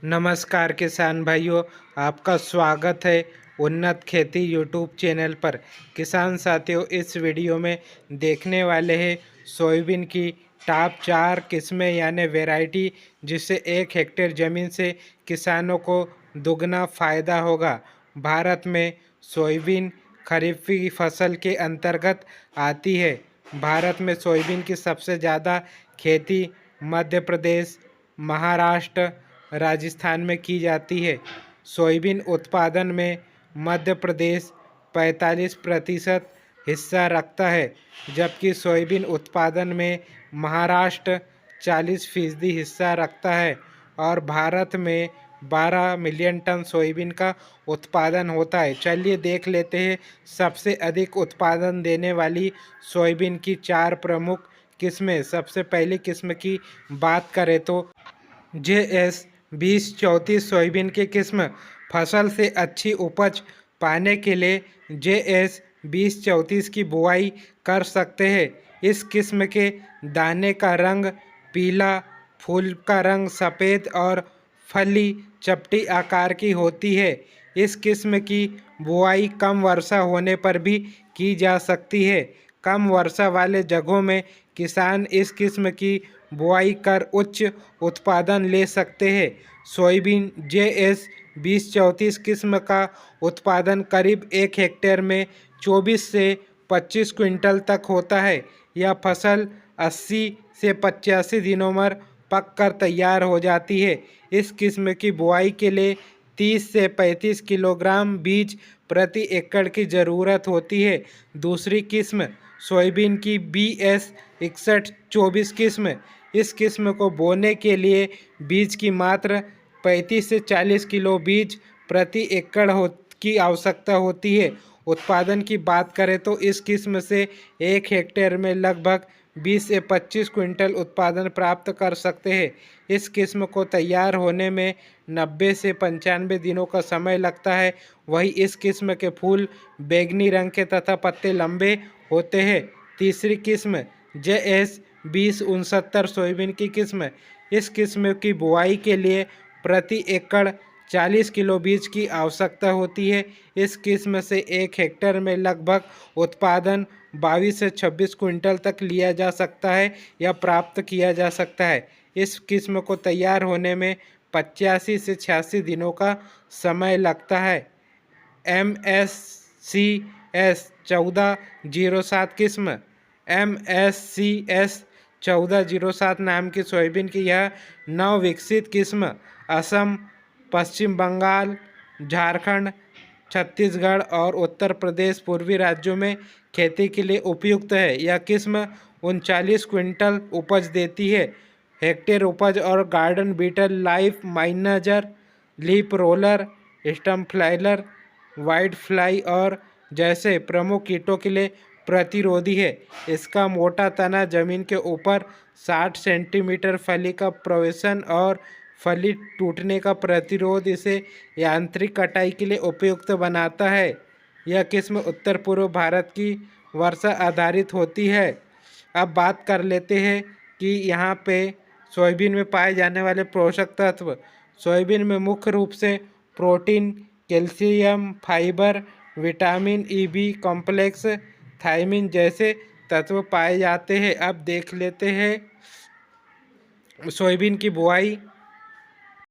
नमस्कार किसान भाइयों, आपका स्वागत है उन्नत खेती यूट्यूब चैनल पर। किसान साथियों, इस वीडियो में देखने वाले हैं सोयाबीन की टॉप 4 किस्में यानी वैरायटी, जिससे 1 हेक्टेयर ज़मीन से किसानों को दुगना फ़ायदा होगा। भारत में सोयाबीन खरीफ की फसल के अंतर्गत आती है। भारत में सोयाबीन की सबसे ज़्यादा खेती मध्य प्रदेश, महाराष्ट्र, राजस्थान में की जाती है। सोयाबीन उत्पादन में मध्य प्रदेश 45% हिस्सा रखता है, जबकि सोयाबीन उत्पादन में महाराष्ट्र 40% हिस्सा रखता है और भारत में 12 मिलियन टन सोयाबीन का उत्पादन होता है। चलिए देख लेते हैं सबसे अधिक उत्पादन देने वाली सोयाबीन की 4 प्रमुख किस्में। सबसे पहली किस्म की बात करें तो JS 2034 सोयाबीन की किस्म। फसल से अच्छी उपज पाने के लिए JS 2034 की बुआई कर सकते हैं। इस किस्म के दाने का रंग पीला, फूल का रंग सफ़ेद और फली चपटी आकार की होती है। इस किस्म की बुआई कम वर्षा होने पर भी की जा सकती है। कम वर्षा वाले जगहों में किसान इस किस्म की बुआई कर उच्च उत्पादन ले सकते हैं। सोयाबीन JS 2034 किस्म का उत्पादन करीब 1 हेक्टेयर में 24 से 25 क्विंटल तक होता है। यह फसल 80 से 85 दिनों में पक कर तैयार हो जाती है। इस किस्म की बुआई के लिए 30 से 35 किलोग्राम बीज प्रति एकड़ की ज़रूरत होती है। दूसरी किस्म सोयाबीन की BS 6124 किस्म। इस किस्म को बोने के लिए बीज की मात्रा 35 से 40 किलो बीज प्रति एकड़ की आवश्यकता होती है। उत्पादन की बात करें तो इस किस्म से 1 हेक्टेयर में लगभग 20 से 25 क्विंटल उत्पादन प्राप्त कर सकते हैं। इस किस्म को तैयार होने में 90 से 95 दिनों का समय लगता है। वही इस किस्म के फूल बैंगनी रंग के तथा पत्ते लंबे होते हैं। तीसरी किस्म JS 2069 सोयाबीन की किस्म। इस किस्म की बुआई के लिए प्रति एकड़ 40 किलो बीज की आवश्यकता होती है। इस किस्म से 1 हेक्टेयर में लगभग उत्पादन 22 से 26 क्विंटल तक लिया जा सकता है या प्राप्त किया जा सकता है। इस किस्म को तैयार होने में 85 से 86 दिनों का समय लगता है। MSCS 1407 किस्म। MSCS 1407 नाम की सोयाबीन की यह नव विकसित किस्म असम, पश्चिम बंगाल, झारखंड, छत्तीसगढ़ और उत्तर प्रदेश पूर्वी राज्यों में खेती के लिए उपयुक्त है। यह किस्म 39 क्विंटल उपज देती है। हेक्टेयर उपज और garden beetle, leaf miner, leaf roller, stump flyer, white fly और जैसे प्रमुख कीटों के लिए प्रतिरोधी है। इसका मोटा तना जमीन के ऊपर 60 सेंटीमीटर फली का प्रवेशन और फली टूटने का प्रतिरोध इसे यांत्रिक कटाई के लिए उपयुक्त बनाता है। यह किस्म उत्तर पूर्व भारत की वर्षा आधारित होती है। अब बात कर लेते हैं कि यहाँ पे सोयाबीन में पाए जाने वाले पोषक तत्व। सोयाबीन में मुख्य रूप से protein, calcium, fibre, vitamin EB complex, thiamine जैसे तत्व पाए जाते हैं। अब देख लेते हैं सोयाबीन की बुआई।